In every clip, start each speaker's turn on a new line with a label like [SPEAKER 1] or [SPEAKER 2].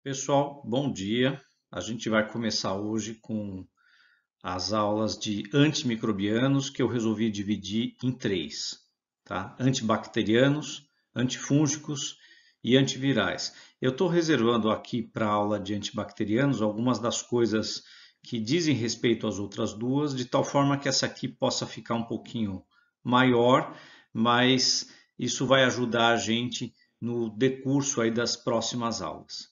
[SPEAKER 1] Pessoal, bom dia. A gente vai começar hoje com as aulas de antimicrobianos que eu resolvi dividir em três, tá? Antibacterianos, antifúngicos e antivirais. Eu estou reservando aqui para a aula de antibacterianos algumas das coisas que dizem respeito às outras duas, de tal forma que essa aqui possa ficar um pouquinho maior, mas isso vai ajudar a gente no decurso aí das próximas aulas.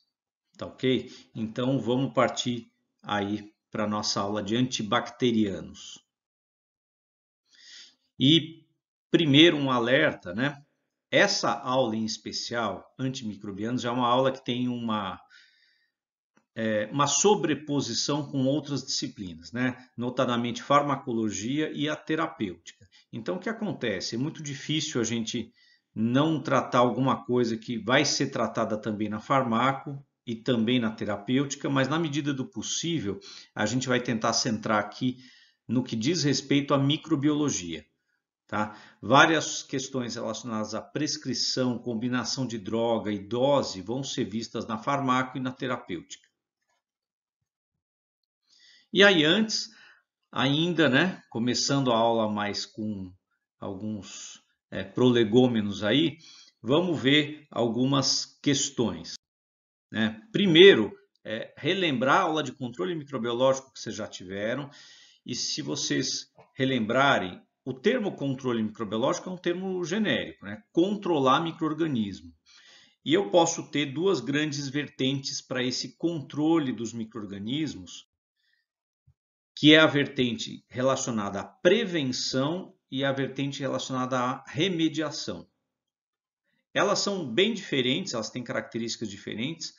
[SPEAKER 1] Tá ok? Então vamos partir aí para a nossa aula de antibacterianos. E primeiro um alerta, né? Essa aula em especial, antimicrobianos, é uma aula que tem uma sobreposição com outras disciplinas, né? Notadamente farmacologia e a terapêutica. Então o que acontece? É muito difícil a gente não tratar alguma coisa que vai ser tratada também na farmaco e também na terapêutica, mas na medida do possível a gente vai tentar centrar aqui no que diz respeito à microbiologia. Tá? Várias questões relacionadas à prescrição, combinação de droga e dose vão ser vistas na farmaco e na terapêutica. E aí antes, ainda, né, começando a aula mais com alguns prolegômenos aí, vamos ver algumas questões, né? Primeiro, relembrar a aula de controle microbiológico que vocês já tiveram, e se vocês relembrarem, o termo controle microbiológico é um termo genérico, né? Controlar micro-organismo. E eu posso ter duas grandes vertentes para esse controle dos micro-organismos, que é a vertente relacionada à prevenção e a vertente relacionada à remediação. Elas são bem diferentes, elas têm características diferentes.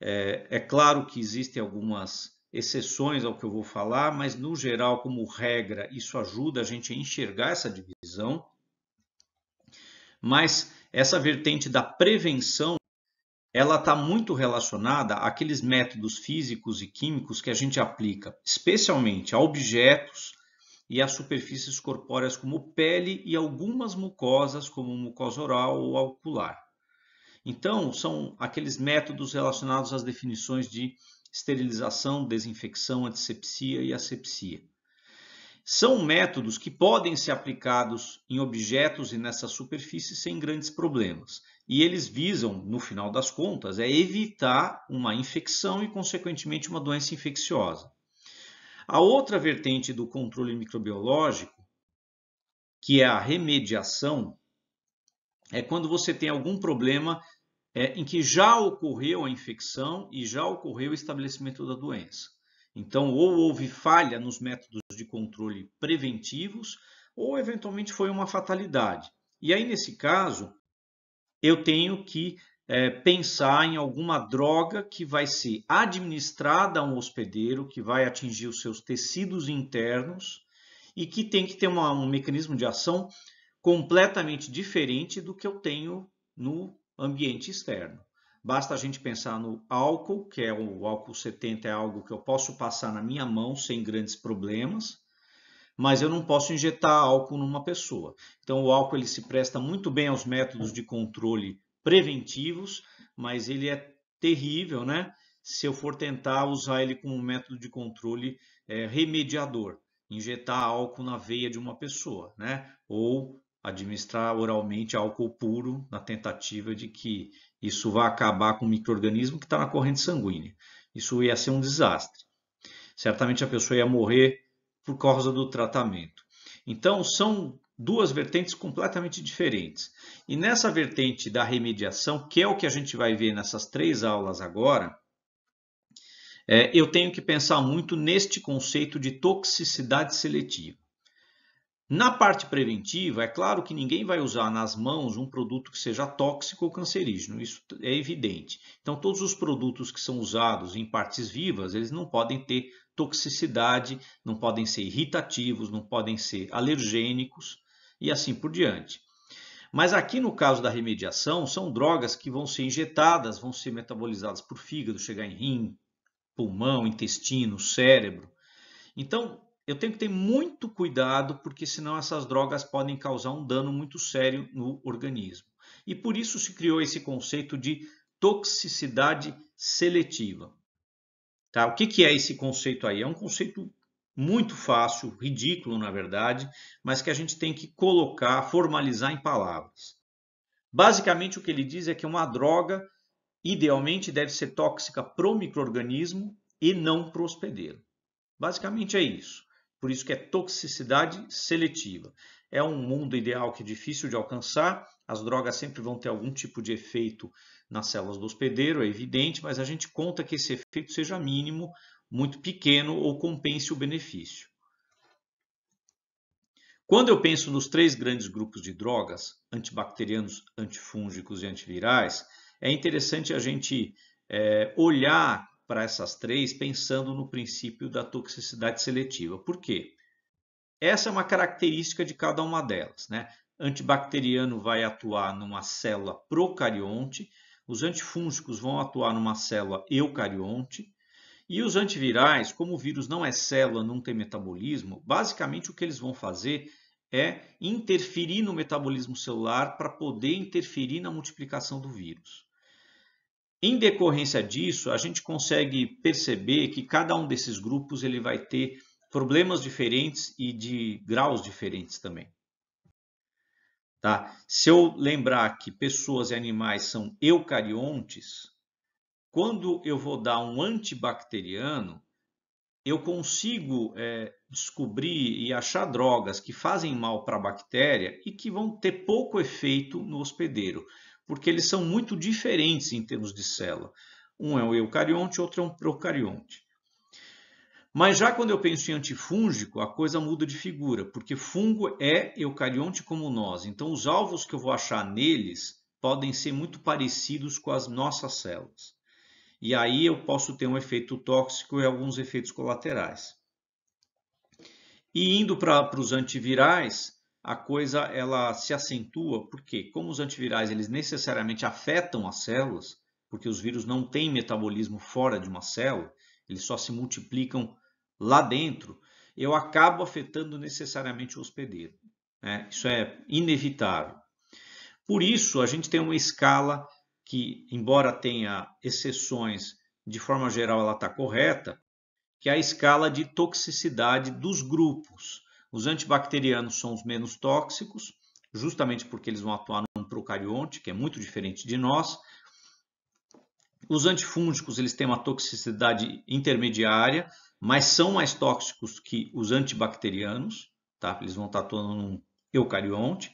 [SPEAKER 1] É claro que existem algumas exceções ao que eu vou falar, mas no geral, como regra, isso ajuda a gente a enxergar essa divisão. Mas essa vertente da prevenção, ela está muito relacionada àqueles métodos físicos e químicos que a gente aplica, especialmente a objetos e as superfícies corpóreas como pele e algumas mucosas como mucosa oral ou ocular. Então, são aqueles métodos relacionados às definições de esterilização, desinfecção, antisepsia e asepsia. São métodos que podem ser aplicados em objetos e nessas superfícies sem grandes problemas. E eles visam, no final das contas, evitar uma infecção e, consequentemente, uma doença infecciosa. A outra vertente do controle microbiológico, que é a remediação, é quando você tem algum problema em que já ocorreu a infecção e já ocorreu o estabelecimento da doença. Então, ou houve falha nos métodos de controle preventivos, ou eventualmente foi uma fatalidade. E aí, nesse caso, eu tenho que pensar em alguma droga que vai ser administrada a um hospedeiro, que vai atingir os seus tecidos internos e que tem que ter um mecanismo de ação completamente diferente do que eu tenho no ambiente externo. Basta a gente pensar no álcool, que é o álcool 70, é algo que eu posso passar na minha mão sem grandes problemas, mas eu não posso injetar álcool numa pessoa. Então o álcool ele se presta muito bem aos métodos de controle preventivos, mas ele é terrível, né? Se eu for tentar usar ele como método de controle remediador, injetar álcool na veia de uma pessoa, né? Ou administrar oralmente álcool puro na tentativa de que isso vá acabar com o micro-organismo que está na corrente sanguínea. Isso ia ser um desastre. Certamente a pessoa ia morrer por causa do tratamento. Então, são duas vertentes completamente diferentes. E nessa vertente da remediação, que é o que a gente vai ver nessas três aulas agora, eu tenho que pensar muito neste conceito de toxicidade seletiva. Na parte preventiva, é claro que ninguém vai usar nas mãos um produto que seja tóxico ou cancerígeno, isso é evidente. Então, todos os produtos que são usados em partes vivas, eles não podem ter toxicidade, não podem ser irritativos, não podem ser alergênicos e assim por diante. Mas aqui no caso da remediação, são drogas que vão ser injetadas, vão ser metabolizadas por fígado, chegar em rim, pulmão, intestino, cérebro. Então, eu tenho que ter muito cuidado, porque senão essas drogas podem causar um dano muito sério no organismo. E por isso se criou esse conceito de toxicidade seletiva. Tá? O que é esse conceito aí? É um conceito muito fácil, ridículo na verdade, mas que a gente tem que colocar, formalizar em palavras. Basicamente o que ele diz é que uma droga idealmente deve ser tóxica para o micro-organismo e não para o hospedeiro. Basicamente é isso. Por isso que é toxicidade seletiva. É um mundo ideal que é difícil de alcançar. As drogas sempre vão ter algum tipo de efeito nas células do hospedeiro, é evidente, mas a gente conta que esse efeito seja mínimo, muito pequeno ou compense o benefício. Quando eu penso nos três grandes grupos de drogas, antibacterianos, antifúngicos e antivirais, é interessante a gente olhar para essas três pensando no princípio da toxicidade seletiva. Por quê? Essa é uma característica de cada uma delas, né? Antibacteriano vai atuar numa célula procarionte, os antifúngicos vão atuar numa célula eucarionte, e os antivirais, como o vírus não é célula, não tem metabolismo, basicamente o que eles vão fazer é interferir no metabolismo celular para poder interferir na multiplicação do vírus. Em decorrência disso, a gente consegue perceber que cada um desses grupos ele vai ter problemas diferentes e de graus diferentes também. Tá? Se eu lembrar que pessoas e animais são eucariontes, quando eu vou dar um antibacteriano, eu consigo descobrir e achar drogas que fazem mal para a bactéria e que vão ter pouco efeito no hospedeiro, porque eles são muito diferentes em termos de célula. Um é um eucarionte, outro é um procarionte. Mas já quando eu penso em antifúngico, a coisa muda de figura, porque fungo é eucarionte como nós. Então, os alvos que eu vou achar neles podem ser muito parecidos com as nossas células. E aí eu posso ter um efeito tóxico e alguns efeitos colaterais. E indo para os antivirais, a coisa ela se acentua, porque como os antivirais eles necessariamente afetam as células, porque os vírus não têm metabolismo fora de uma célula, eles só se multiplicam lá dentro, eu acabo afetando necessariamente o hospedeiro. Né? Isso é inevitável. Por isso, a gente tem uma escala que, embora tenha exceções, de forma geral ela está correta, que é a escala de toxicidade dos grupos. Os antibacterianos são os menos tóxicos, justamente porque eles vão atuar num procarionte, que é muito diferente de nós. Os antifúngicos eles têm uma toxicidade intermediária, mas são mais tóxicos que os antibacterianos, tá? Eles vão estar atuando num eucarionte.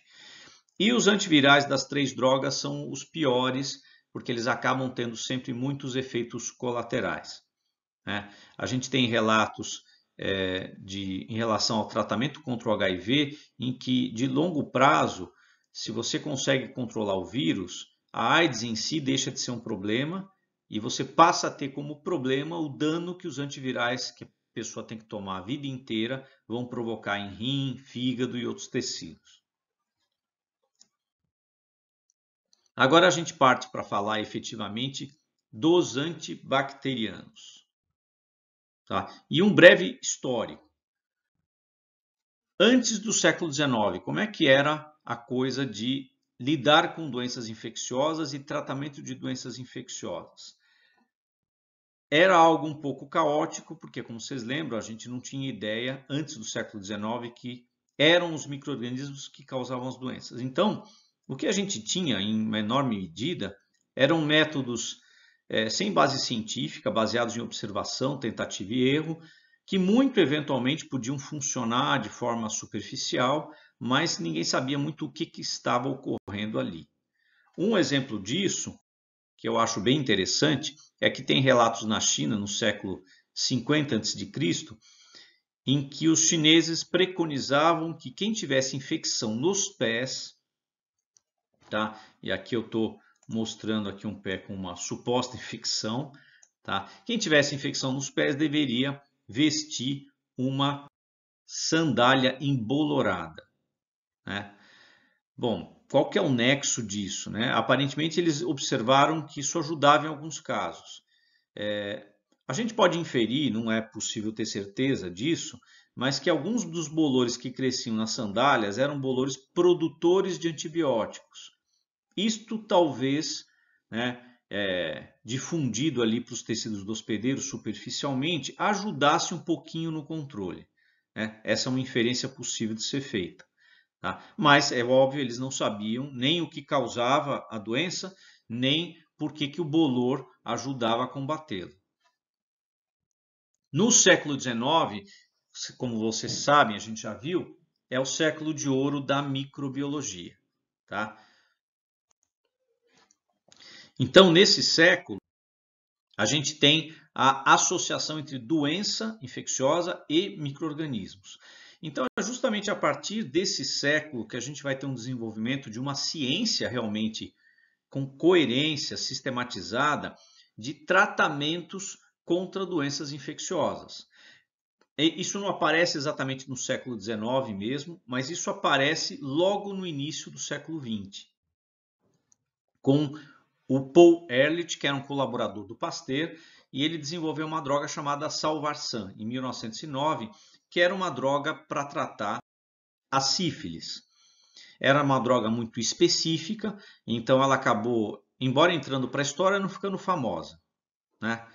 [SPEAKER 1] E os antivirais das três drogas são os piores, porque eles acabam tendo sempre muitos efeitos colaterais. Né? A gente tem relatos em relação ao tratamento contra o HIV, em que de longo prazo, se você consegue controlar o vírus, a AIDS em si deixa de ser um problema e você passa a ter como problema o dano que os antivirais que a pessoa tem que tomar a vida inteira vão provocar em rim, fígado e outros tecidos. Agora a gente parte para falar efetivamente dos antibacterianos. Tá? E um breve histórico. Antes do século XIX, como é que era a coisa de lidar com doenças infecciosas e tratamento de doenças infecciosas? Era algo um pouco caótico, porque, como vocês lembram, a gente não tinha ideia, antes do século XIX, que eram os micro-organismos que causavam as doenças. Então, o que a gente tinha, em uma enorme medida, eram métodos sem base científica, baseados em observação, tentativa e erro, que muito eventualmente podiam funcionar de forma superficial, mas ninguém sabia muito o que estava ocorrendo ali. Um exemplo disso, que eu acho bem interessante, é que tem relatos na China, no século 50 a.C., em que os chineses preconizavam que quem tivesse infecção nos pés, tá? E aqui eu estou mostrando aqui um pé com uma suposta infecção, tá? Quem tivesse infecção nos pés deveria vestir uma sandália embolorada, né? Bom, qual que é o nexo disso, né? Aparentemente eles observaram que isso ajudava em alguns casos. A gente pode inferir, não é possível ter certeza disso, mas que alguns dos bolores que cresciam nas sandálias eram bolores produtores de antibióticos. Isto talvez, né, difundido ali para os tecidos do hospedeiro superficialmente, ajudasse um pouquinho no controle, né? Essa é uma inferência possível de ser feita. Tá? Mas, é óbvio, eles não sabiam nem o que causava a doença, nem por que o bolor ajudava a combatê-la. No século XIX, como vocês sabem, a gente já viu, é o século de ouro da microbiologia. Tá? Então, nesse século, a gente tem a associação entre doença infecciosa e micro-organismos. Então, é justamente a partir desse século que a gente vai ter um desenvolvimento de uma ciência realmente com coerência sistematizada de tratamentos contra doenças infecciosas. Isso não aparece exatamente no século XIX mesmo, mas isso aparece logo no início do século XX, com o Paul Ehrlich, que era um colaborador do Pasteur, e ele desenvolveu uma droga chamada Salvarsan, em 1909, que era uma droga para tratar a sífilis. Era uma droga muito específica, então ela acabou, embora entrando para a história, não ficando famosa, né?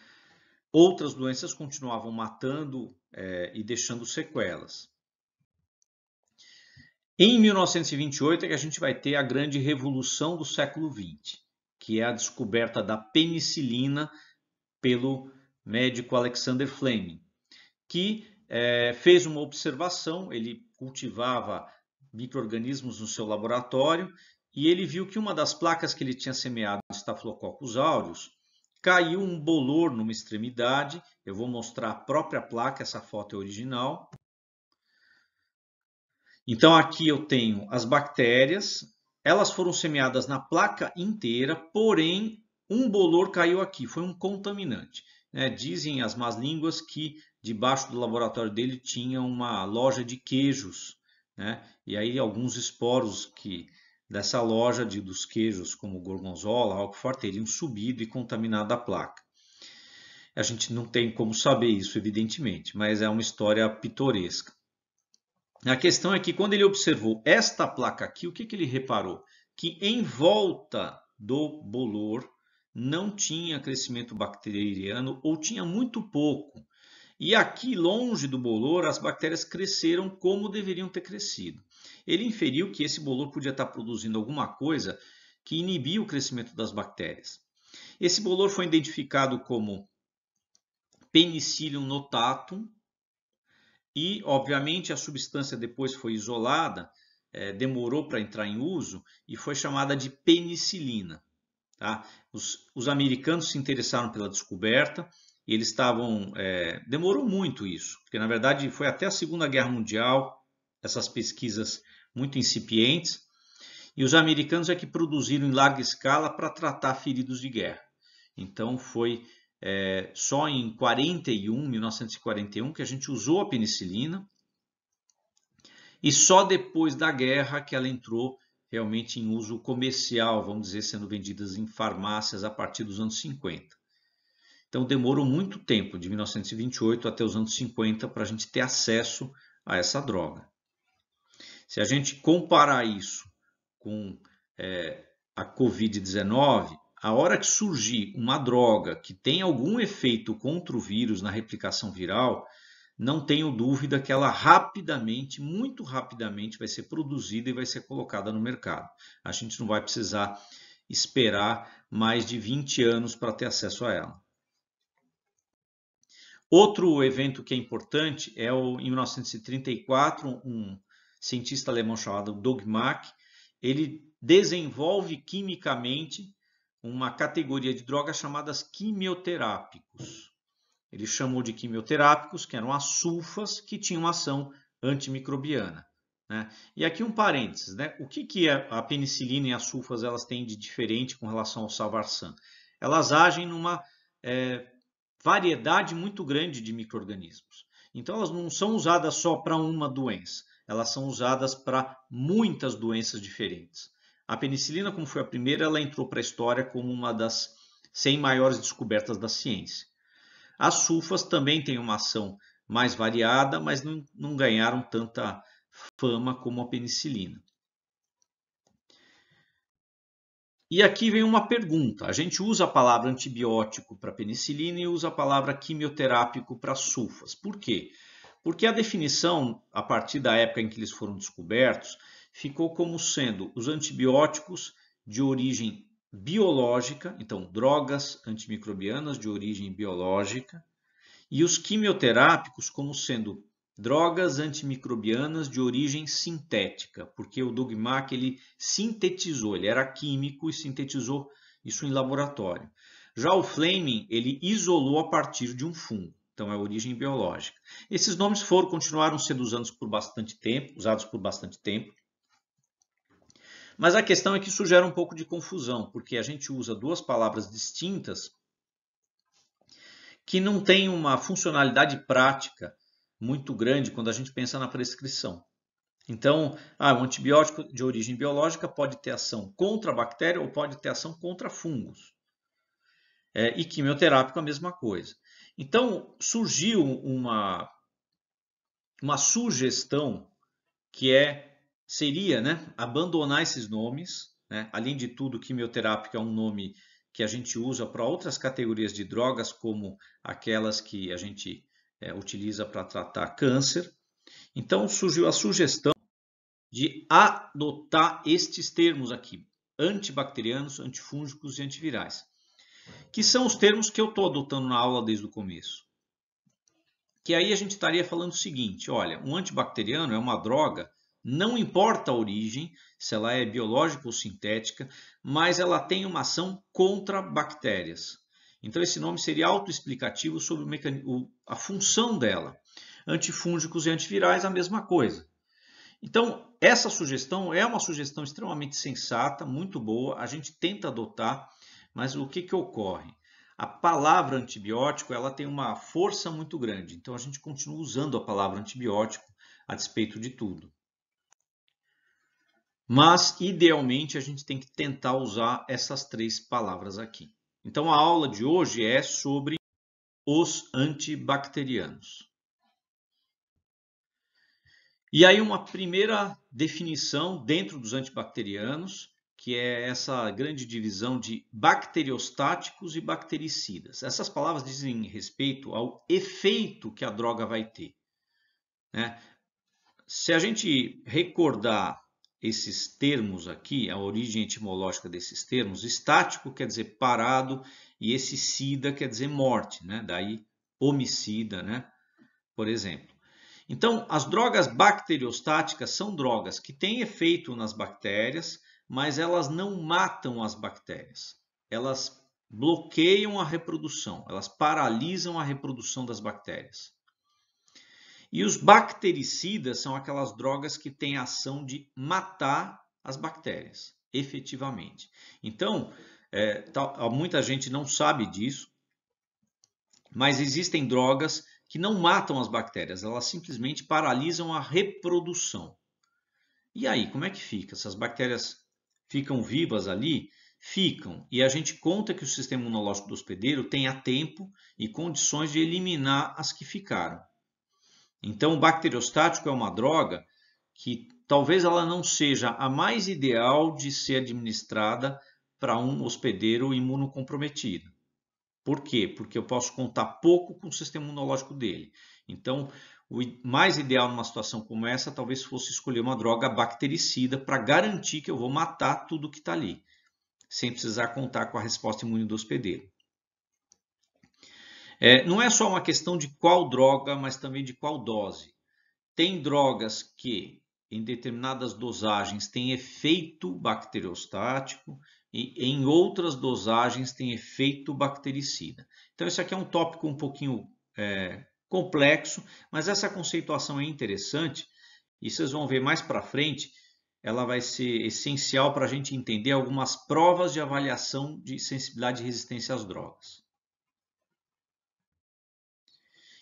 [SPEAKER 1] Outras doenças continuavam matando e deixando sequelas. Em 1928 é que a gente vai ter a grande revolução do século XX, que é a descoberta da penicilina pelo médico Alexander Fleming, que fez uma observação, ele cultivava micro-organismos no seu laboratório e ele viu que uma das placas que ele tinha semeado, Staphylococcus aureus, caiu um bolor numa extremidade. Eu vou mostrar a própria placa, essa foto é original. Então aqui eu tenho as bactérias, elas foram semeadas na placa inteira, porém um bolor caiu aqui, foi um contaminante. Dizem as más línguas que debaixo do laboratório dele tinha uma loja de queijos, né? E aí alguns esporos dessa loja dos queijos, como gorgonzola, roquefort, teriam subido e contaminado a placa. A gente não tem como saber isso, evidentemente, mas é uma história pitoresca. A questão é que quando ele observou esta placa aqui, o que ele reparou? Que em volta do bolor não tinha crescimento bacteriano ou tinha muito pouco. E aqui, longe do bolor, as bactérias cresceram como deveriam ter crescido. Ele inferiu que esse bolor podia estar produzindo alguma coisa que inibia o crescimento das bactérias. Esse bolor foi identificado como Penicillium notatum e, obviamente, a substância depois foi isolada, demorou para entrar em uso e foi chamada de penicilina. Tá? Os americanos se interessaram pela descoberta. E eles estavam... demorou muito isso, porque na verdade foi até a Segunda Guerra Mundial, essas pesquisas muito incipientes, e os americanos é que produziram em larga escala para tratar feridos de guerra. Então foi só em 1941, que a gente usou a penicilina, e só depois da guerra que ela entrou realmente em uso comercial, vamos dizer, sendo vendidas em farmácias a partir dos anos 50. Então demorou muito tempo, de 1928 até os anos 50, para a gente ter acesso a essa droga. Se a gente comparar isso com a Covid-19, a hora que surgir uma droga que tem algum efeito contra o vírus na replicação viral, não tenho dúvida que ela rapidamente, muito rapidamente, vai ser produzida e vai ser colocada no mercado. A gente não vai precisar esperar mais de 20 anos para ter acesso a ela. Outro evento que é importante é em 1934, um cientista alemão chamado Doug Mack, ele desenvolve quimicamente uma categoria de drogas chamadas quimioterápicos. Ele chamou de quimioterápicos, que eram as sulfas que tinham ação antimicrobiana. Né? E aqui um parênteses, né? O que a penicilina e as sulfas elas têm de diferente com relação ao Salvarsan? Elas agem numa variedade muito grande de micro-organismos. Então elas não são usadas só para uma doença, elas são usadas para muitas doenças diferentes. A penicilina, como foi a primeira, ela entrou para a história como uma das 100 maiores descobertas da ciência. As sulfas também têm uma ação mais variada, mas não ganharam tanta fama como a penicilina. E aqui vem uma pergunta. A gente usa a palavra antibiótico para penicilina e usa a palavra quimioterápico para sulfas. Por quê? Porque a definição, a partir da época em que eles foram descobertos, ficou como sendo os antibióticos de origem biológica, então drogas antimicrobianas de origem biológica, e os quimioterápicos como sendo drogas antimicrobianas de origem sintética, porque o Doug Mack ele sintetizou, ele era químico e sintetizou isso em laboratório. Já o Fleming ele isolou a partir de um fungo, então é origem biológica. Esses nomes continuaram sendo usados por bastante tempo, mas a questão é que isso gera um pouco de confusão, porque a gente usa duas palavras distintas que não têm uma funcionalidade prática muito grande quando a gente pensa na prescrição. Então, o antibiótico de origem biológica pode ter ação contra a bactéria ou pode ter ação contra fungos. E quimioterápico a mesma coisa. Então, surgiu uma sugestão que seria abandonar esses nomes. Além de tudo, quimioterápico é um nome que a gente usa para outras categorias de drogas, como aquelas que a gente utiliza para tratar câncer. Então surgiu a sugestão de adotar estes termos aqui, antibacterianos, antifúngicos e antivirais, que são os termos que eu estou adotando na aula desde o começo. Que aí a gente estaria falando o seguinte, olha, um antibacteriano é uma droga, não importa a origem, se ela é biológica ou sintética, mas ela tem uma ação contra bactérias. Então esse nome seria autoexplicativo sobre a função dela. Antifúngicos e antivirais, a mesma coisa. Então, essa sugestão é uma sugestão extremamente sensata, muito boa, a gente tenta adotar, mas o que ocorre? A palavra antibiótico ela tem uma força muito grande, então a gente continua usando a palavra antibiótico a despeito de tudo. Mas, idealmente, a gente tem que tentar usar essas três palavras aqui. Então, a aula de hoje é sobre os antibacterianos. E aí uma primeira definição dentro dos antibacterianos, que é essa grande divisão de bacteriostáticos e bactericidas. Essas palavras dizem respeito ao efeito que a droga vai ter. Se a gente recordar esses termos aqui, a origem etimológica desses termos, estático quer dizer parado e esse sida quer dizer morte, daí homicida, por exemplo. Então, as drogas bacteriostáticas são drogas que têm efeito nas bactérias, mas elas não matam as bactérias. Elas bloqueiam a reprodução, elas paralisam a reprodução das bactérias. E os bactericidas são aquelas drogas que têm a ação de matar as bactérias, efetivamente. Então, muita gente não sabe disso, mas existem drogas que não matam as bactérias, elas simplesmente paralisam a reprodução. E aí, como é que fica? Essas bactérias ficam vivas ali? Ficam. E a gente conta que o sistema imunológico do hospedeiro tenha tempo e condições de eliminar as que ficaram. Então, o bacteriostático é uma droga que talvez ela não seja a mais ideal de ser administrada para um hospedeiro imunocomprometido. Por quê? Porque eu posso contar pouco com o sistema imunológico dele. Então, o mais ideal numa situação como essa talvez fosse escolher uma droga bactericida para garantir que eu vou matar tudo que está ali, sem precisar contar com a resposta imune do hospedeiro. Não é só uma questão de qual droga, mas também de qual dose. Tem drogas que, em determinadas dosagens, têm efeito bacteriostático e em outras dosagens têm efeito bactericida. Então, esse aqui é um tópico um pouquinho complexo, mas essa conceituação é interessante e vocês vão ver mais para frente, ela vai ser essencial para a gente entender algumas provas de avaliação de sensibilidade e resistência às drogas.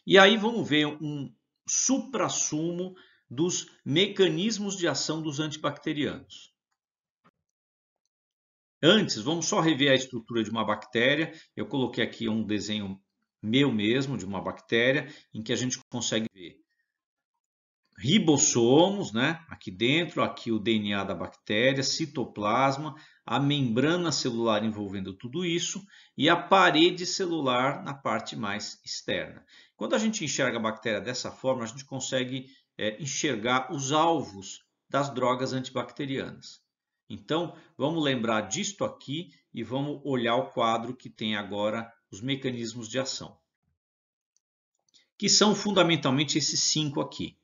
[SPEAKER 1] E aí vamos ver um suprassumo dos mecanismos de ação dos antibacterianos. Antes, vamos só rever a estrutura de uma bactéria. Eu coloquei aqui um desenho meu mesmo de uma bactéria, em que a gente consegue ver ribossomos, né? Aqui dentro, aqui o DNA da bactéria, citoplasma, a membrana celular envolvendo tudo isso e a parede celular na parte mais externa. Quando a gente enxerga a bactéria dessa forma, a gente consegue enxergar os alvos das drogas antibacterianas. Então, vamos lembrar disto aqui e vamos olhar o quadro que tem agora os mecanismos de ação, que são fundamentalmente esses 5 aqui.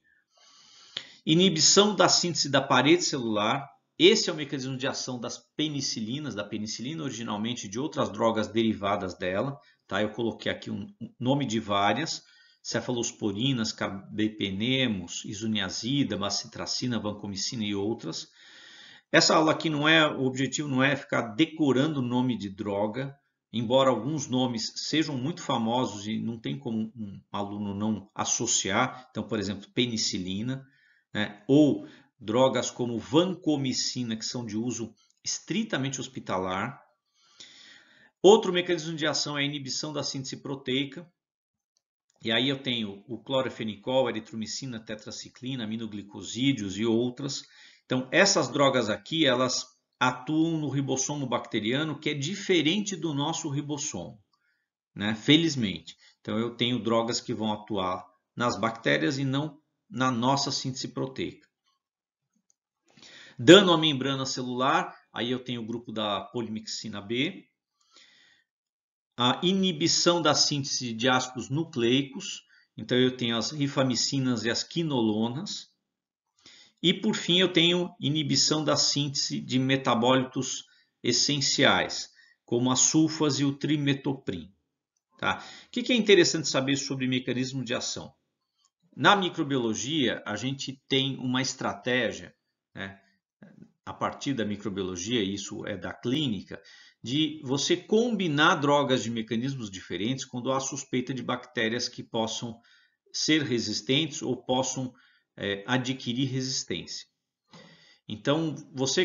[SPEAKER 1] Inibição da síntese da parede celular. Esse é o mecanismo de ação das penicilinas, da penicilina originalmente de outras drogas derivadas dela. Tá? Eu coloquei aqui um nome de várias. Cefalosporinas, carbapenemus, isoniazida, bacitracina, vancomicina e outras. Essa aula aqui o objetivo não é ficar decorando o nome de droga, embora alguns nomes sejam muito famosos e não tem como um aluno não associar. Então, por exemplo, penicilina, né? Ou drogas como vancomicina, que são de uso estritamente hospitalar. Outro mecanismo de ação é a inibição da síntese proteica. E aí eu tenho o clorofenicol, eritromicina, tetraciclina, aminoglicosídeos e outras. Então, essas drogas aqui, elas atuam no ribossomo bacteriano, que é diferente do nosso ribossomo, né? Felizmente. Então, eu tenho drogas que vão atuar nas bactérias e não na nossa síntese proteica. Dano à membrana celular, aí eu tenho o grupo da polimixina B. A inibição da síntese de ácidos nucleicos, então eu tenho as rifamicinas e as quinolonas. E por fim eu tenho inibição da síntese de metabólitos essenciais, como as sulfas e o trimetoprim. Tá? O que é interessante saber sobre mecanismo de ação? Na microbiologia, a gente tem uma estratégia, né, a partir da microbiologia, isso é da clínica, de você combinar drogas de mecanismos diferentes quando há suspeita de bactérias que possam ser resistentes ou possam adquirir resistência. Então,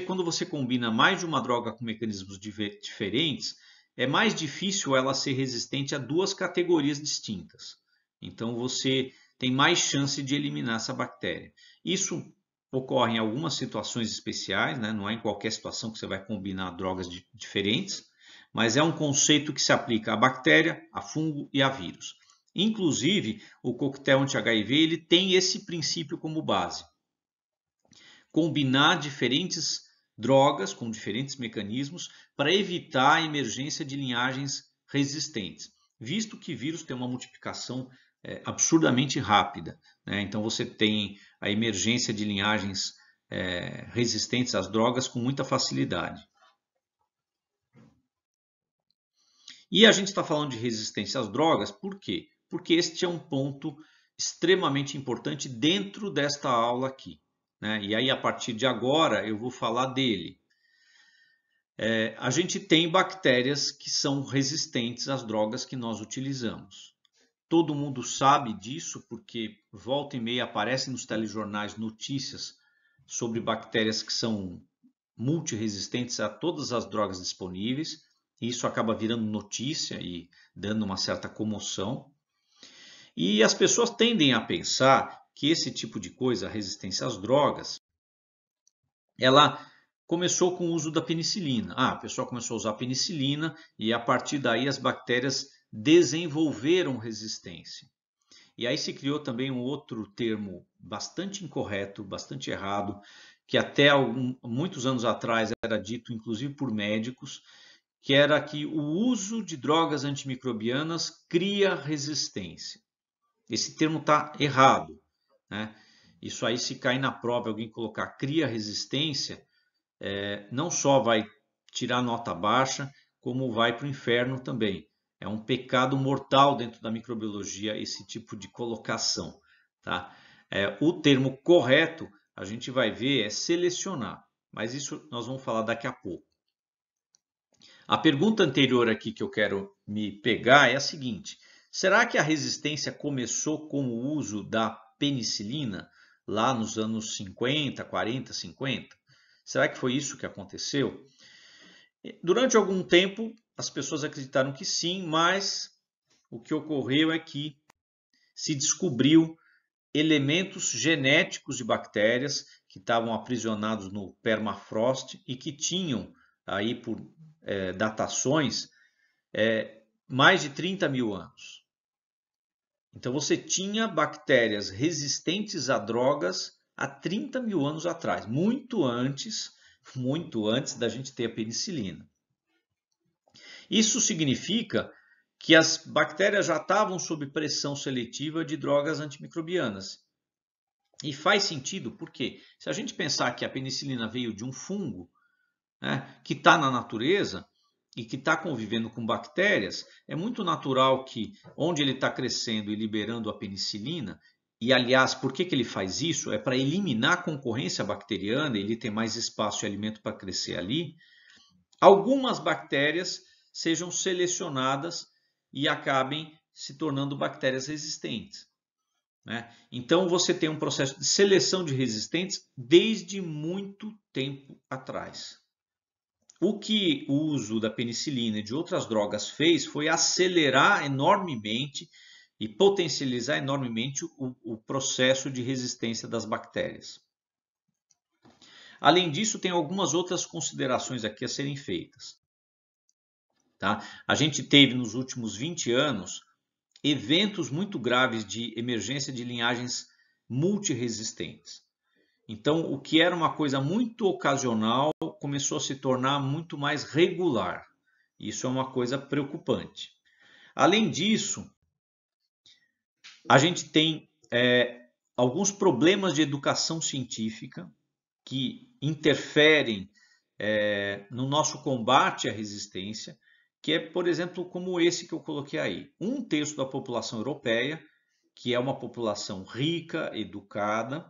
[SPEAKER 1] quando você combina mais de uma droga com mecanismos diferentes, é mais difícil ela ser resistente a 2 categorias distintas. Então, você tem mais chance de eliminar essa bactéria. Isso ocorre em algumas situações especiais, né? Não é em qualquer situação que você vai combinar drogas diferentes, mas é um conceito que se aplica à bactéria, a fungo e a vírus. Inclusive, o coquetel anti-HIV ele tem esse princípio como base. Combinar diferentes drogas com diferentes mecanismos para evitar a emergência de linhagens resistentes, visto que vírus tem uma multiplicação absurdamente rápida, né? Então você tem a emergência de linhagens resistentes às drogas com muita facilidade. E a gente está falando de resistência às drogas, por quê? Porque este é um ponto extremamente importante dentro desta aula aqui, né? E aí, a partir de agora, eu vou falar dele. A gente tem bactérias que são resistentes às drogas que nós utilizamos. Todo mundo sabe disso porque volta e meia aparecem nos telejornais notícias sobre bactérias que são multiresistentes a todas as drogas disponíveis. E isso acaba virando notícia e dando uma certa comoção. E as pessoas tendem a pensar que esse tipo de coisa, a resistência às drogas, ela começou com o uso da penicilina. A pessoa começou a usar penicilina e a partir daí as bactérias desenvolveram resistência. E aí se criou também um outro termo bastante incorreto, bastante errado, que até muitos anos atrás era dito inclusive por médicos, que era que o uso de drogas antimicrobianas cria resistência. Esse termo está errado, né? Isso aí, se cair na prova alguém colocar cria resistência, não só vai tirar nota baixa, como vai para o inferno também. É um pecado mortal dentro da microbiologia esse tipo de colocação, tá? O termo correto, a gente vai ver, é selecionar, mas isso nós vamos falar daqui a pouco. A pergunta anterior aqui que eu quero me pegar é a seguinte: será que a resistência começou com o uso da penicilina lá nos anos 50, 40, 50? Será que foi isso que aconteceu? Durante algum tempo, as pessoas acreditaram que sim, mas o que ocorreu é que se descobriu elementos genéticos de bactérias que estavam aprisionados no permafrost e que tinham, aí por datações, mais de 30 mil anos. Então você tinha bactérias resistentes a drogas há 30 mil anos atrás, muito antes da gente ter a penicilina. Isso significa que as bactérias já estavam sob pressão seletiva de drogas antimicrobianas. E faz sentido, porque se a gente pensar que a penicilina veio de um fungo, né, que está na natureza e que está convivendo com bactérias, é muito natural que onde ele está crescendo e liberando a penicilina, e aliás, por que ele faz isso? É para eliminar a concorrência bacteriana, ele tem mais espaço e alimento para crescer ali. Algumas bactérias sejam selecionadas e acabem se tornando bactérias resistentes, né? Então você tem um processo de seleção de resistentes desde muito tempo atrás. O que o uso da penicilina e de outras drogas fez foi acelerar enormemente e potencializar enormemente o processo de resistência das bactérias. Além disso, tem algumas outras considerações aqui a serem feitas. Tá? A gente teve nos últimos 20 anos eventos muito graves de emergência de linhagens multiresistentes. Então, o que era uma coisa muito ocasional começou a se tornar muito mais regular. Isso é uma coisa preocupante. Além disso, a gente tem alguns problemas de educação científica que interferem no nosso combate à resistência, que é, por exemplo, como esse que eu coloquei aí. 1/3 da população europeia, que é uma população rica, educada,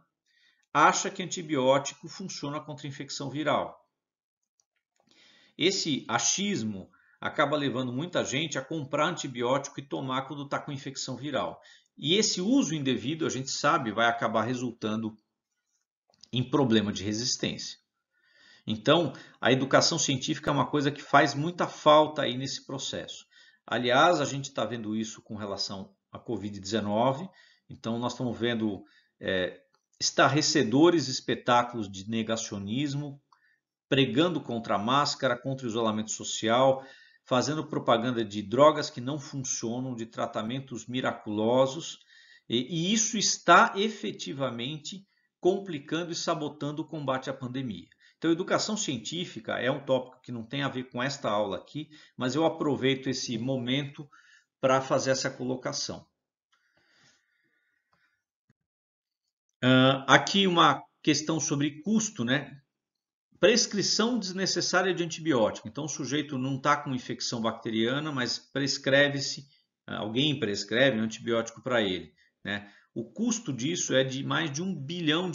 [SPEAKER 1] acha que antibiótico funciona contra infecção viral. Esse achismo acaba levando muita gente a comprar antibiótico e tomar quando está com infecção viral. E esse uso indevido, a gente sabe, vai acabar resultando em problema de resistência. Então, a educação científica é uma coisa que faz muita falta aí nesse processo. Aliás, a gente está vendo isso com relação à Covid-19. Então, nós estamos vendo estarrecedores espetáculos de negacionismo, pregando contra a máscara, contra o isolamento social, fazendo propaganda de drogas que não funcionam, de tratamentos miraculosos, e isso está efetivamente complicando e sabotando o combate à pandemia. Então, educação científica é um tópico que não tem a ver com esta aula aqui, mas eu aproveito esse momento para fazer essa colocação. Aqui uma questão sobre custo, né? Prescrição desnecessária de antibiótico. Então, o sujeito não está com infecção bacteriana, mas prescreve-se, alguém prescreve um antibiótico para ele, né? O custo disso é de mais de $1 bilhão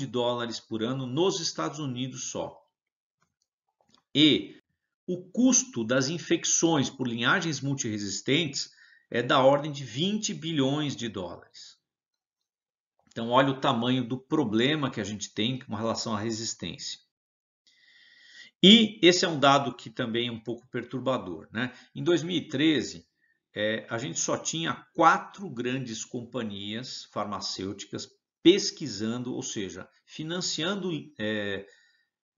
[SPEAKER 1] por ano nos Estados Unidos só. E o custo das infecções por linhagens multiresistentes é da ordem de $20 bilhões. Então, olha o tamanho do problema que a gente tem com relação à resistência. E esse é um dado que também é um pouco perturbador, né? Em 2013, a gente só tinha 4 grandes companhias farmacêuticas pesquisando, ou seja, financiando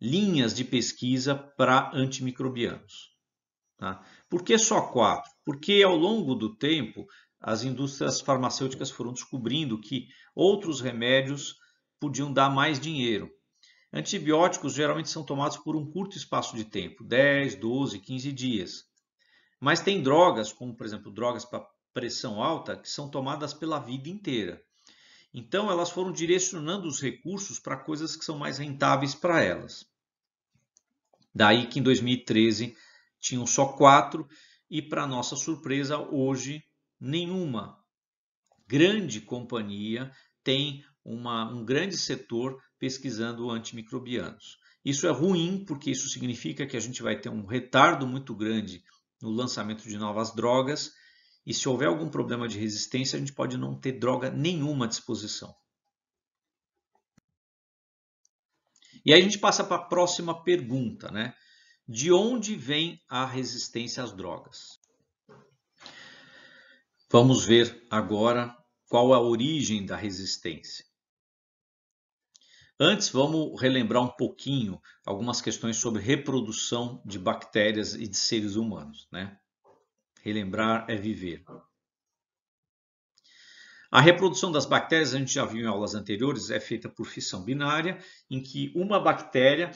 [SPEAKER 1] linhas de pesquisa para antimicrobianos. Tá? Por que só 4? Porque ao longo do tempo as indústrias farmacêuticas foram descobrindo que outros remédios podiam dar mais dinheiro. Antibióticos geralmente são tomados por um curto espaço de tempo, 10, 12, 15 dias. Mas tem drogas, como por exemplo drogas para pressão alta, que são tomadas pela vida inteira. Então elas foram direcionando os recursos para coisas que são mais rentáveis para elas. Daí que em 2013 tinham só 4 e, para nossa surpresa, hoje nenhuma grande companhia tem um grande setor pesquisando antimicrobianos. Isso é ruim porque isso significa que a gente vai ter um retardo muito grande no lançamento de novas drogas e se houver algum problema de resistência, a gente pode não ter droga nenhuma à disposição. E aí a gente passa para a próxima pergunta, né? De onde vem a resistência às drogas? Vamos ver agora qual a origem da resistência. Antes, vamos relembrar um pouquinho algumas questões sobre reprodução de bactérias e de seres humanos, né? Relembrar é viver. A reprodução das bactérias, a gente já viu em aulas anteriores, é feita por fissão binária, em que uma bactéria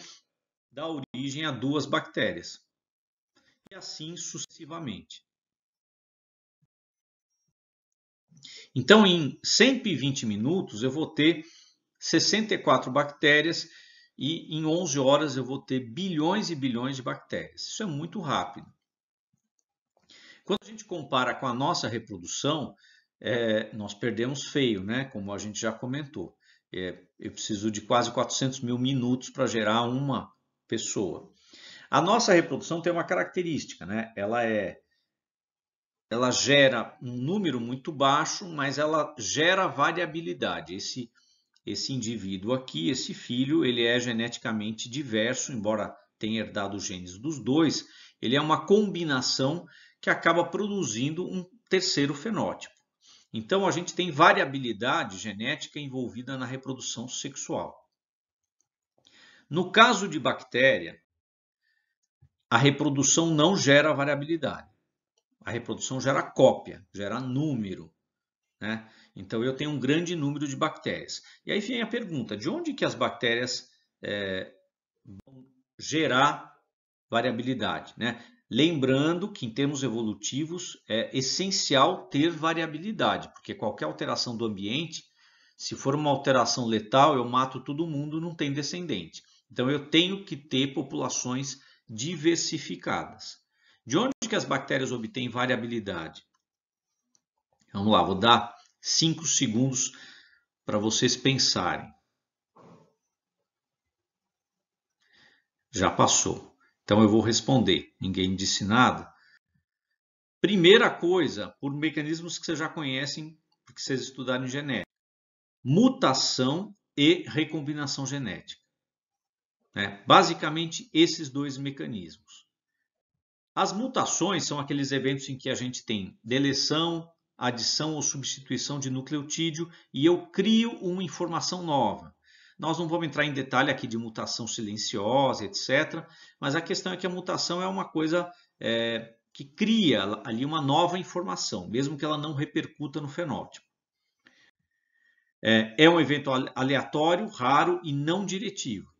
[SPEAKER 1] dá origem a duas bactérias. E assim sucessivamente. Então, em 120 minutos, eu vou ter 64 bactérias e em 11 horas eu vou ter bilhões e bilhões de bactérias. Isso é muito rápido. Quando a gente compara com a nossa reprodução, nós perdemos feio, né? Como a gente já comentou. Eu preciso de quase 400 mil minutos para gerar uma pessoa. A nossa reprodução tem uma característica, né? Ela gera um número muito baixo, mas ela gera variabilidade. Esse indivíduo aqui, esse filho, ele é geneticamente diverso, embora tenha herdado os genes dos dois, ele é uma combinação que acaba produzindo um terceiro fenótipo. Então, a gente tem variabilidade genética envolvida na reprodução sexual. No caso de bactéria, a reprodução não gera variabilidade. A reprodução gera cópia, gera número, né? Então, eu tenho um grande número de bactérias. E aí vem a pergunta, de onde que as bactérias vão gerar variabilidade, né? Lembrando que, em termos evolutivos, é essencial ter variabilidade, porque qualquer alteração do ambiente, se for uma alteração letal, eu mato todo mundo, não tem descendente. Então, eu tenho que ter populações diversificadas. De onde que as bactérias obtêm variabilidade? Vamos lá, vou dar 5 segundos para vocês pensarem. Já passou. Então eu vou responder. Ninguém disse nada. Primeira coisa, por mecanismos que vocês já conhecem, porque vocês estudaram em genética. Mutação e recombinação genética. Basicamente, esses dois mecanismos. As mutações são aqueles eventos em que a gente tem deleção, adição ou substituição de nucleotídeo e eu crio uma informação nova. Nós não vamos entrar em detalhe aqui de mutação silenciosa, etc. Mas a questão é que a mutação é uma coisa que cria ali uma nova informação, mesmo que ela não repercuta no fenótipo. É um evento aleatório, raro e não diretivo.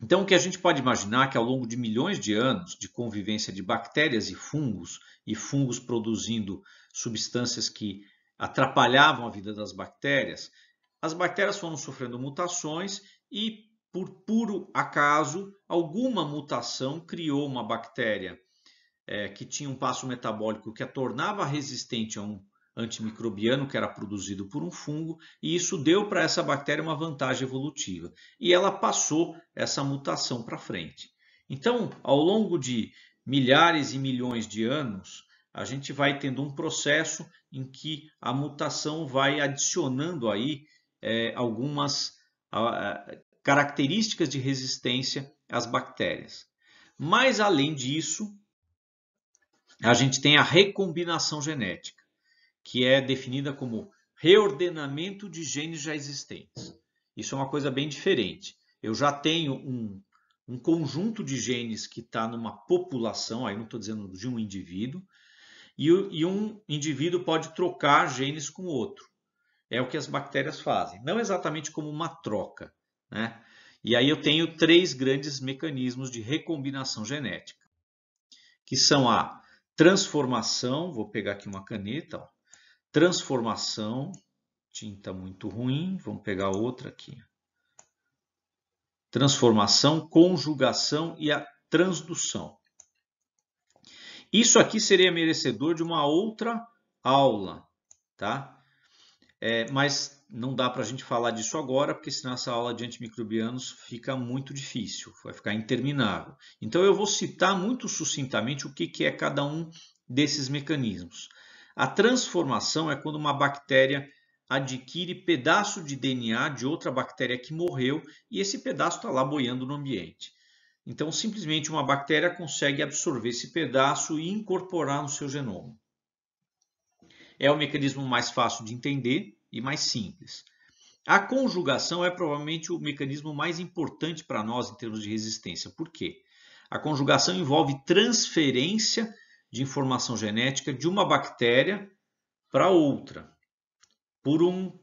[SPEAKER 1] Então, o que a gente pode imaginar é que ao longo de milhões de anos de convivência de bactérias e fungos produzindo substâncias que atrapalhavam a vida das bactérias, as bactérias foram sofrendo mutações e, por puro acaso, alguma mutação criou uma bactéria que tinha um passo metabólico que a tornava resistente a um antimicrobiano que era produzido por um fungo, e isso deu para essa bactéria uma vantagem evolutiva. E ela passou essa mutação para frente. Então, ao longo de milhares e milhões de anos, a gente vai tendo um processo em que a mutação vai adicionando aí algumas características de resistência às bactérias. Mas, além disso, a gente tem a recombinação genética, que é definida como reordenamento de genes já existentes. Isso é uma coisa bem diferente. Eu já tenho um conjunto de genes que está numa população, aí não estou dizendo de um indivíduo, e um indivíduo pode trocar genes com outro. É o que as bactérias fazem. Não exatamente como uma troca, né? E aí eu tenho 3 grandes mecanismos de recombinação genética, que são a transformação, vou pegar aqui uma caneta, ó. Transformação, tinta muito ruim, vamos pegar outra aqui. Transformação, conjugação e a transdução. Isso aqui seria merecedor de uma outra aula, tá? Mas não dá para a gente falar disso agora, porque senão essa aula de antimicrobianos fica muito difícil, vai ficar interminável. Então eu vou citar muito sucintamente o que é cada um desses mecanismos. A transformação é quando uma bactéria adquire pedaço de DNA de outra bactéria que morreu e esse pedaço está lá boiando no ambiente. Então, simplesmente uma bactéria consegue absorver esse pedaço e incorporar no seu genoma. É o mecanismo mais fácil de entender e mais simples. A conjugação é provavelmente o mecanismo mais importante para nós em termos de resistência. Por quê? A conjugação envolve transferência de informação genética de uma bactéria para outra, por um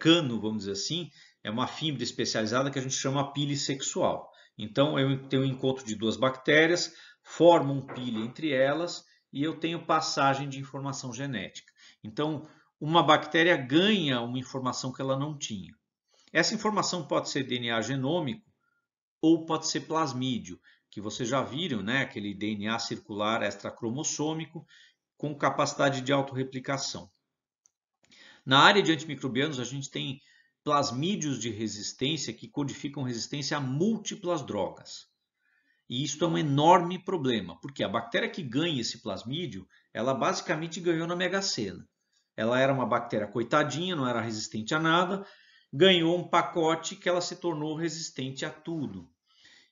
[SPEAKER 1] cano, vamos dizer assim, é uma fibra especializada que a gente chama pile sexual. Então, eu tenho um encontro de duas bactérias, formo um pile entre elas e eu tenho passagem de informação genética. Então, uma bactéria ganha uma informação que ela não tinha. Essa informação pode ser DNA genômico ou pode ser plasmídio, que vocês já viram, né? Aquele DNA circular extracromossômico com capacidade de autorreplicação. Na área de antimicrobianos, a gente tem plasmídios de resistência que codificam resistência a múltiplas drogas. E isso é um enorme problema, porque a bactéria que ganha esse plasmídio, ela basicamente ganhou na Mega Sena. Ela era uma bactéria coitadinha, não era resistente a nada, ganhou um pacote que ela se tornou resistente a tudo.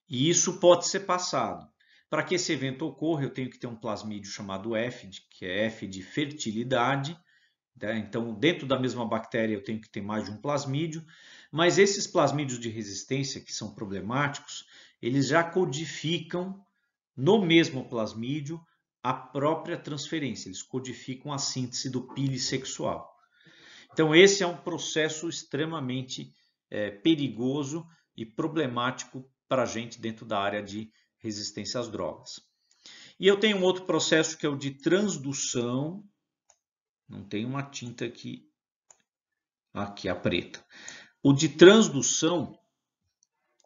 [SPEAKER 1] E isso pode ser passado. Para que esse evento ocorra, eu tenho que ter um plasmídio chamado F, que é F de fertilidade. Então, dentro da mesma bactéria, eu tenho que ter mais de um plasmídio. Mas esses plasmídios de resistência, que são problemáticos, eles já codificam no mesmo plasmídio a própria transferência. Eles codificam a síntese do pile sexual. Então, esse é um processo extremamente perigoso e problemático para a gente dentro da área de resistência às drogas. E eu tenho um outro processo que é o de transdução. Não tem uma tinta aqui a preta. O de transdução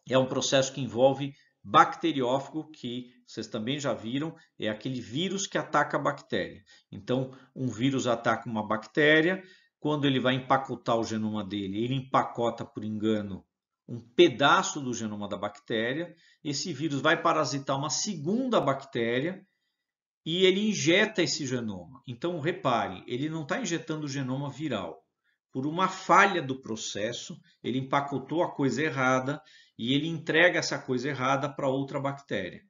[SPEAKER 1] é um processo que envolve bacteriófago, que vocês também já viram, é aquele vírus que ataca a bactéria. Então, um vírus ataca uma bactéria, quando ele vai empacotar o genoma dele, ele empacota por engano um pedaço do genoma da bactéria, esse vírus vai parasitar uma segunda bactéria e ele injeta esse genoma. Então, reparem, ele não está injetando o genoma viral. Por uma falha do processo, ele empacotou a coisa errada e ele entrega essa coisa errada para outra bactéria.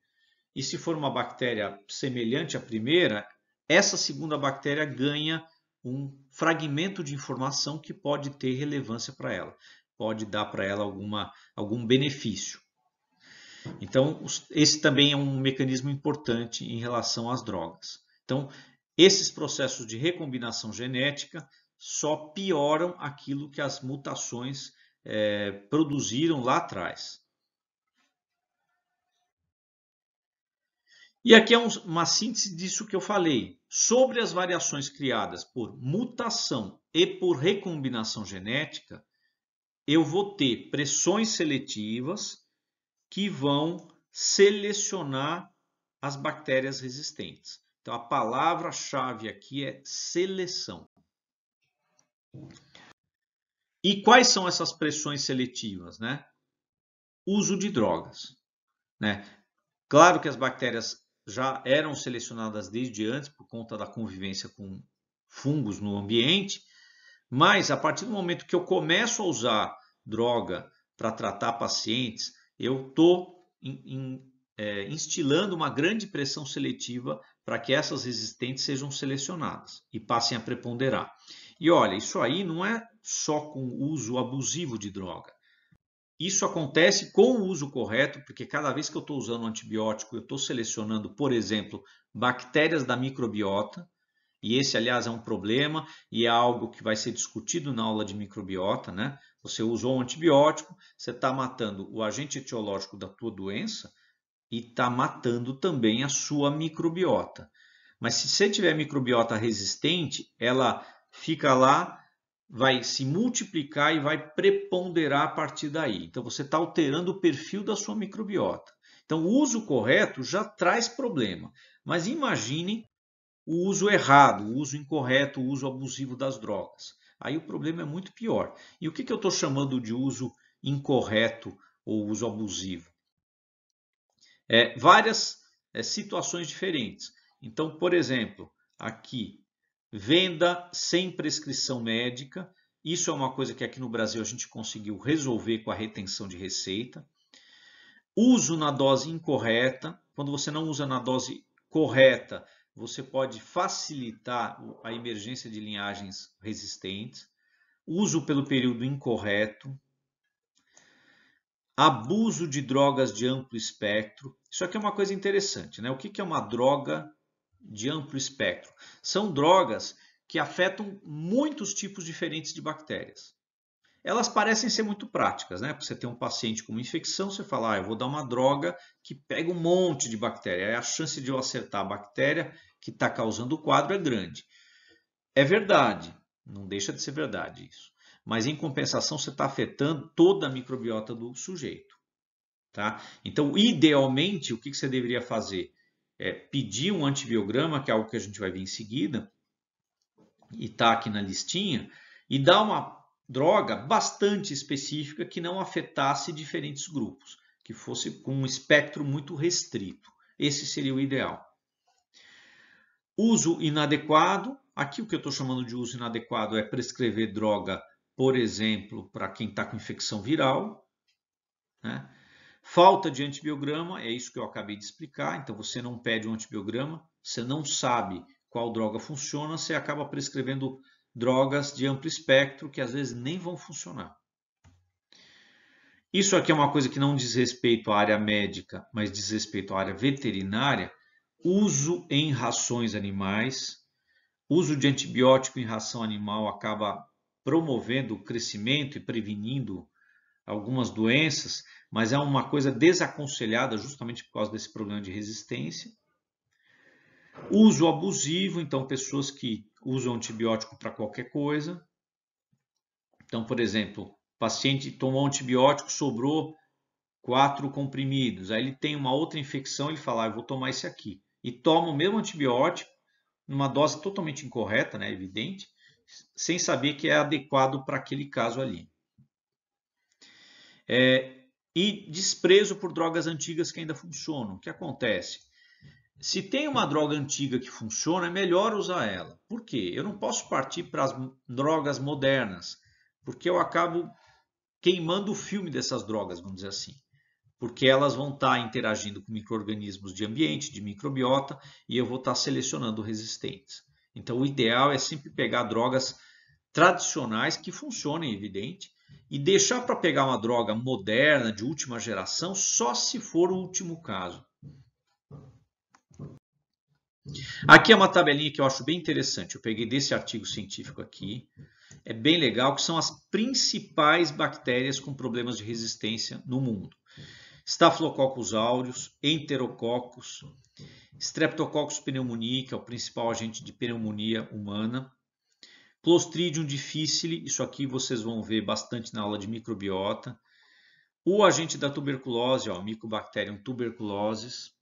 [SPEAKER 1] E se for uma bactéria semelhante à primeira, essa segunda bactéria ganha um fragmento de informação que pode ter relevância para ela, pode dar para ela algum benefício. Então, esse também é um mecanismo importante em relação às drogas. Então, esses processos de recombinação genética só pioram aquilo que as mutações produziram lá atrás. E aqui é uma síntese disso que eu falei. Sobre as variações criadas por mutação e por recombinação genética, eu vou ter pressões seletivas que vão selecionar as bactérias resistentes. Então, a palavra-chave aqui é seleção. E quais são essas pressões seletivas, né? Uso de drogas, né? Claro que as bactérias já eram selecionadas desde antes por conta da convivência com fungos no ambiente, mas a partir do momento que eu começo a usar droga para tratar pacientes, eu estou instilando uma grande pressão seletiva para que essas resistentes sejam selecionadas e passem a preponderar. E olha, isso aí não é só com o uso abusivo de droga. Isso acontece com o uso correto, porque cada vez que eu estou usando um antibiótico, eu estou selecionando, por exemplo, bactérias da microbiota, e esse, aliás, é um problema e é algo que vai ser discutido na aula de microbiota, né? Você usou um antibiótico, você está matando o agente etiológico da tua doença e está matando também a sua microbiota. Mas se você tiver microbiota resistente, ela fica lá, vai se multiplicar e vai preponderar a partir daí. Então, você está alterando o perfil da sua microbiota. Então, o uso correto já traz problema. Mas imaginem o uso errado, o uso incorreto, o uso abusivo das drogas. Aí o problema é muito pior. E o que eu estou chamando de uso incorreto ou uso abusivo? Várias situações diferentes. Então, por exemplo, aqui, venda sem prescrição médica. Isso é uma coisa que aqui no Brasil a gente conseguiu resolver com a retenção de receita. Uso na dose incorreta. Quando você não usa na dose correta, você pode facilitar a emergência de linhagens resistentes. uso pelo período incorreto, abuso de drogas de amplo espectro. Isso aqui é uma coisa interessante, né? O que é uma droga de amplo espectro? São drogas que afetam muitos tipos diferentes de bactérias. Elas parecem ser muito práticas, né? Porque você tem um paciente com uma infecção, você fala, eu vou dar uma droga que pega um monte de bactéria. Aí a chance de eu acertar a bactéria que está causando o quadro é grande. É verdade, não deixa de ser verdade isso. Mas em compensação você está afetando toda a microbiota do sujeito. Tá? Então, idealmente, o que você deveria fazer? É pedir um antibiograma, que é algo que a gente vai ver em seguida, e está aqui na listinha, e dar uma droga bastante específica que não afetasse diferentes grupos, que fosse com um espectro muito restrito. Esse seria o ideal. Uso inadequado. Aqui o que eu estou chamando de uso inadequado é prescrever droga, por exemplo, para quem está com infecção viral, né? Falta de antibiograma, é isso que eu acabei de explicar. Então você não pede um antibiograma, você não sabe qual droga funciona, você acaba prescrevendo drogas de amplo espectro que às vezes nem vão funcionar. Isso aqui é uma coisa que não diz respeito à área médica, mas diz respeito à área veterinária. Uso em rações animais. Uso de antibiótico em ração animal acaba promovendo o crescimento e prevenindo algumas doenças, mas é uma coisa desaconselhada justamente por causa desse problema de resistência. Uso abusivo, então pessoas que usam antibiótico para qualquer coisa. Então, por exemplo, o paciente tomou antibiótico, sobrou 4 comprimidos, aí ele tem uma outra infecção, ele fala, eu vou tomar esse aqui. E toma o mesmo antibiótico, numa dose totalmente incorreta, né, evidente, sem saber que é adequado para aquele caso ali. E desprezo por drogas antigas que ainda funcionam. O que acontece? Se tem uma droga antiga que funciona, é melhor usar ela. Por quê? Eu não posso partir para as drogas modernas, porque eu acabo queimando o filme dessas drogas, vamos dizer assim. Porque elas vão estar interagindo com micro-organismos de ambiente, de microbiota, e eu vou estar selecionando resistentes. Então, o ideal é sempre pegar drogas tradicionais que funcionem, evidente, e deixar para pegar uma droga moderna, de última geração, só se for o último caso. Aqui é uma tabelinha que eu acho bem interessante. Eu peguei desse artigo científico aqui. É bem legal, que são as principais bactérias com problemas de resistência no mundo. Staphylococcus aureus, Enterococcus, Streptococcus pneumoniae, que é o principal agente de pneumonia humana, Clostridium difficile, isso aqui vocês vão ver bastante na aula de microbiota, o agente da tuberculose, Mycobacterium tuberculosis,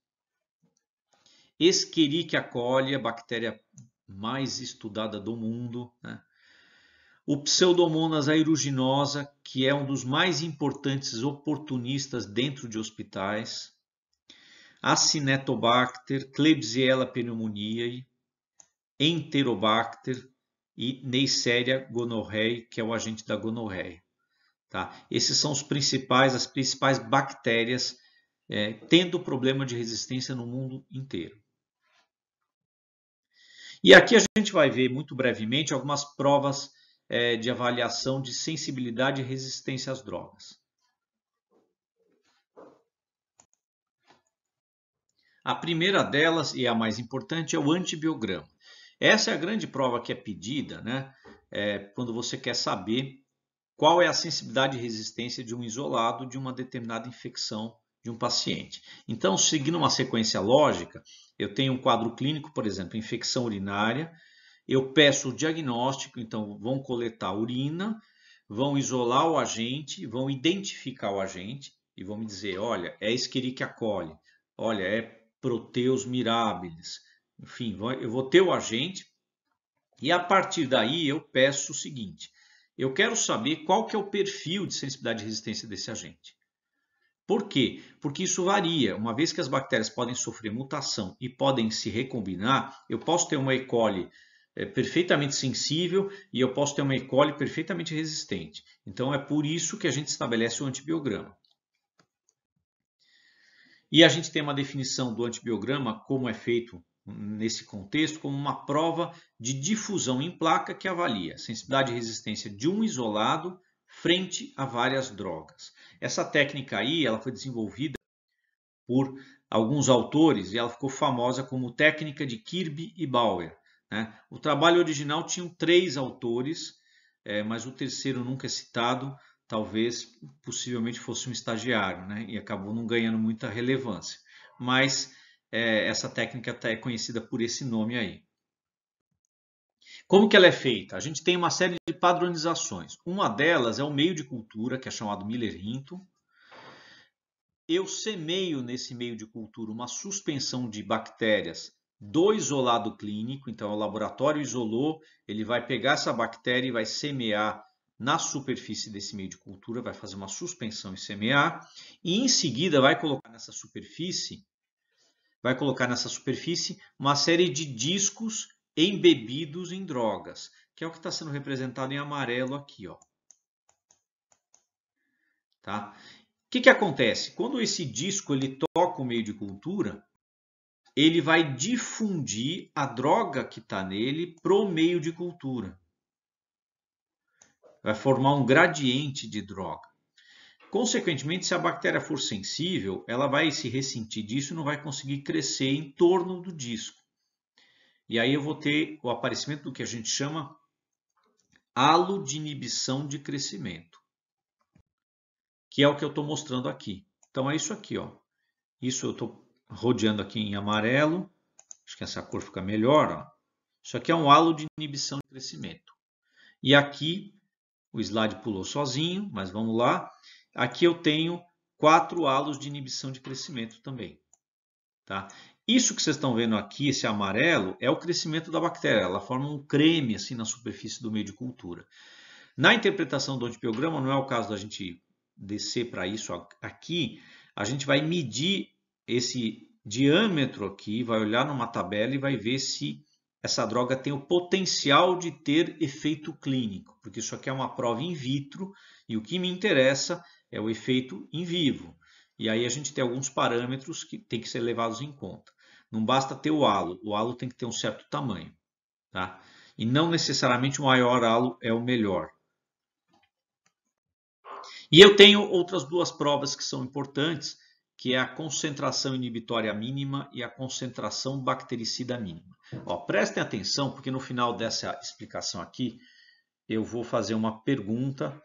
[SPEAKER 1] Escherichia coli, a bactéria mais estudada do mundo, né? O Pseudomonas aeruginosa, que é um dos mais importantes oportunistas dentro de hospitais, Acinetobacter, Klebsiella pneumoniae, Enterobacter e Neisseria gonorrhoeae, que é o agente da gonorreia. Tá? Esses são as principais bactérias tendo problema de resistência no mundo inteiro. E aqui a gente vai ver muito brevemente algumas provas de avaliação de sensibilidade e resistência às drogas. A primeira delas, e a mais importante, é o antibiograma. Essa é a grande prova que é pedida, né? Quando você quer saber qual é a sensibilidade e resistência de um isolado de uma determinada infecção de um paciente. Então, seguindo uma sequência lógica, eu tenho um quadro clínico, por exemplo, infecção urinária, eu peço o diagnóstico, então vão coletar a urina, vão isolar o agente, vão identificar o agente e vão me dizer, olha, é Escherichia coli, olha, é Proteus mirabilis, enfim, eu vou ter o agente e a partir daí eu peço o seguinte, eu quero saber qual que é o perfil de sensibilidade e resistência desse agente. Por quê? Porque isso varia. Uma vez que as bactérias podem sofrer mutação e podem se recombinar, eu posso ter uma E. coli perfeitamente sensível e eu posso ter uma E. coli perfeitamente resistente. Então é por isso que a gente estabelece o antibiograma. E a gente tem uma definição do antibiograma, como é feito nesse contexto como uma prova de difusão em placa que avalia sensibilidade e resistência de um isolado frente a várias drogas. Essa técnica aí, ela foi desenvolvida por alguns autores e ela ficou famosa como técnica de Kirby e Bauer, né? O trabalho original tinha 3 autores, mas o terceiro nunca é citado, talvez possivelmente fosse um estagiário, né? E acabou não ganhando muita relevância. Mas essa técnica é conhecida por esse nome aí. Como que ela é feita? A gente tem uma série de padronizações. Uma delas é o meio de cultura, que é chamado Miller-Hinton. Eu semeio nesse meio de cultura uma suspensão de bactérias do isolado clínico. Então, o laboratório isolou, ele vai pegar essa bactéria e vai semear na superfície desse meio de cultura, vai fazer uma suspensão e semear. E em seguida vai colocar nessa superfície uma série de discos embebidos em drogas, que é o que está sendo representado em amarelo aqui, ó. Tá? O que acontece? Quando esse disco ele toca o meio de cultura, ele vai difundir a droga que está nele para o meio de cultura. Vai formar um gradiente de droga. Consequentemente, se a bactéria for sensível, ela vai se ressentir disso e não vai conseguir crescer em torno do disco. E aí eu vou ter o aparecimento do que a gente chama halo de inibição de crescimento, que é o que eu estou mostrando aqui. Então é isso aqui, ó. Isso eu estou rodeando aqui em amarelo. Acho que essa cor fica melhor. Ó. Isso aqui é um halo de inibição de crescimento. E aqui, o slide pulou sozinho, mas vamos lá. Aqui eu tenho 4 halos de inibição de crescimento também. Tá? Isso que vocês estão vendo aqui, esse amarelo, é o crescimento da bactéria. Ela forma um creme assim na superfície do meio de cultura. Na interpretação do antibiograma, não é o caso da gente descer para isso aqui. A gente vai medir esse diâmetro aqui, vai olhar numa tabela e vai ver se essa droga tem o potencial de ter efeito clínico, porque isso aqui é uma prova in vitro e o que me interessa é o efeito in vivo. E aí a gente tem alguns parâmetros que tem que ser levados em conta. Não basta ter o halo tem que ter um certo tamanho, tá? E não necessariamente o maior halo é o melhor. E eu tenho outras 2 provas que são importantes, que é a concentração inibitória mínima e a concentração bactericida mínima. Ó, prestem atenção, porque no final dessa explicação aqui, eu vou fazer uma pergunta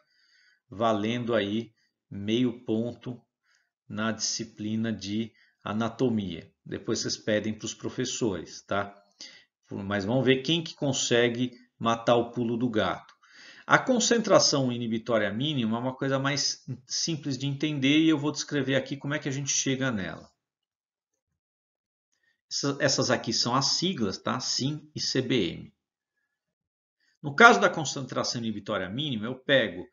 [SPEAKER 1] valendo aí meio ponto na disciplina de anatomia. Depois vocês pedem para os professores, tá? Mas vamos ver quem que consegue matar o pulo do gato. A concentração inibitória mínima é uma coisa mais simples de entender e eu vou descrever aqui como é que a gente chega nela. Essas aqui são as siglas, tá? SIM e CBM. No caso da concentração inibitória mínima, eu pego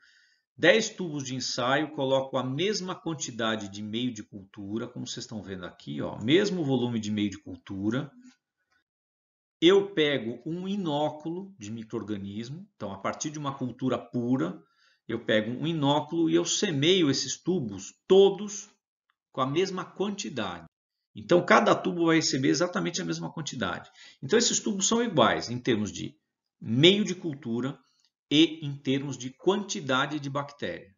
[SPEAKER 1] 10 tubos de ensaio, coloco a mesma quantidade de meio de cultura, como vocês estão vendo aqui, ó, mesmo volume de meio de cultura. Eu pego um inóculo de micro-organismo, então a partir de uma cultura pura, eu pego um inóculo e eu semeio esses tubos todos com a mesma quantidade. Então cada tubo vai receber exatamente a mesma quantidade. Então esses tubos são iguais em termos de meio de cultura e em termos de quantidade de bactéria.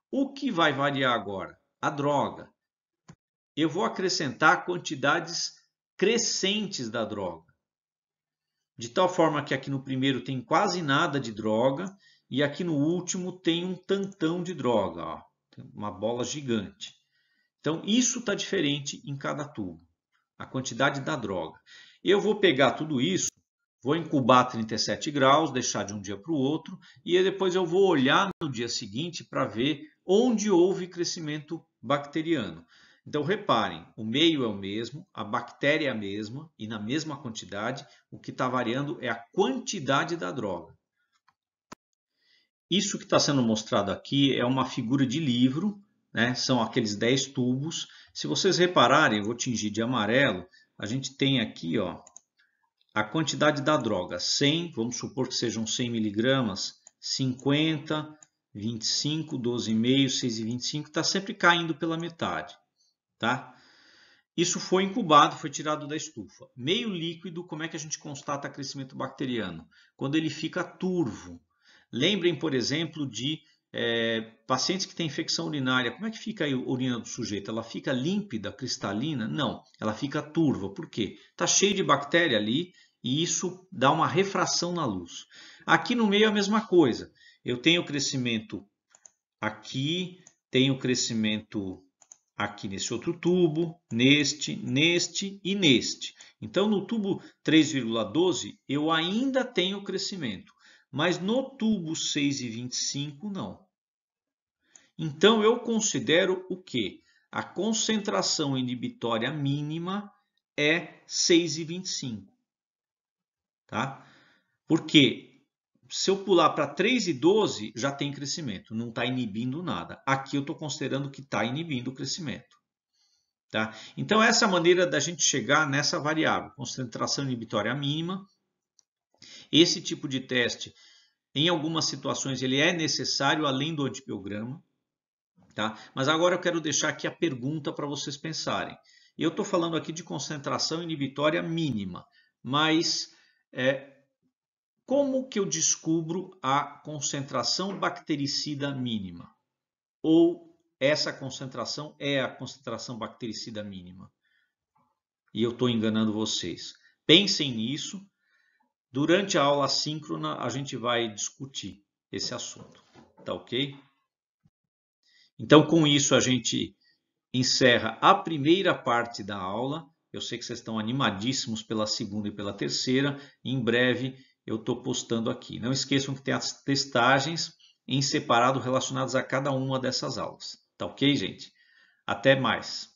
[SPEAKER 1] O que vai variar agora? A droga. Eu vou acrescentar quantidades crescentes da droga. De tal forma que aqui no primeiro tem quase nada de droga e aqui no último tem um tantão de droga, ó, uma bola gigante. Então isso está diferente em cada tubo, a quantidade da droga. Eu vou pegar tudo isso, vou incubar a 37 graus, deixar de um dia para o outro e depois eu vou olhar no dia seguinte para ver onde houve crescimento bacteriano. Então reparem, o meio é o mesmo, a bactéria é a mesma e na mesma quantidade, o que está variando é a quantidade da droga. Isso que está sendo mostrado aqui é uma figura de livro, né? São aqueles 10 tubos. Se vocês repararem, eu vou tingir de amarelo, a gente tem aqui ó, a quantidade da droga, 100, vamos supor que sejam 100 miligramas, 50, 25, 12,5, 6,25, está sempre caindo pela metade. Tá? Isso foi incubado, foi tirado da estufa. Meio líquido, como é que a gente constata crescimento bacteriano? Quando ele fica turvo. Lembrem, por exemplo, de pacientes que têm infecção urinária. Como é que fica a urina do sujeito? Ela fica límpida, cristalina? Não, ela fica turva. Por quê? Está cheio de bactéria ali e isso dá uma refração na luz. Aqui no meio é a mesma coisa. Eu tenho crescimento aqui, tenho crescimento aqui nesse outro tubo, neste e neste. Então, no tubo 3,12 eu ainda tenho crescimento, mas no tubo 6,25 não. Então, eu considero o quê? A concentração inibitória mínima é 6,25. Tá? Porque se eu pular para 3,12 já tem crescimento, não está inibindo nada. Aqui eu estou considerando que está inibindo o crescimento. Tá? Então, essa é a maneira da gente chegar nessa variável, concentração inibitória mínima. Esse tipo de teste, em algumas situações, ele é necessário além do antibiograma. Tá? Mas agora eu quero deixar aqui a pergunta para vocês pensarem. Eu estou falando aqui de concentração inibitória mínima, mas como que eu descubro a concentração bactericida mínima? Ou essa concentração é a concentração bactericida mínima? E eu estou enganando vocês. Pensem nisso. Durante a aula assíncrona, a gente vai discutir esse assunto. Tá ok? Então, com isso, a gente encerra a primeira parte da aula. Eu sei que vocês estão animadíssimos pela segunda e pela terceira. Em breve, eu estou postando aqui. Não esqueçam que tem as testagens em separado relacionadas a cada uma dessas aulas. Tá ok, gente? Até mais!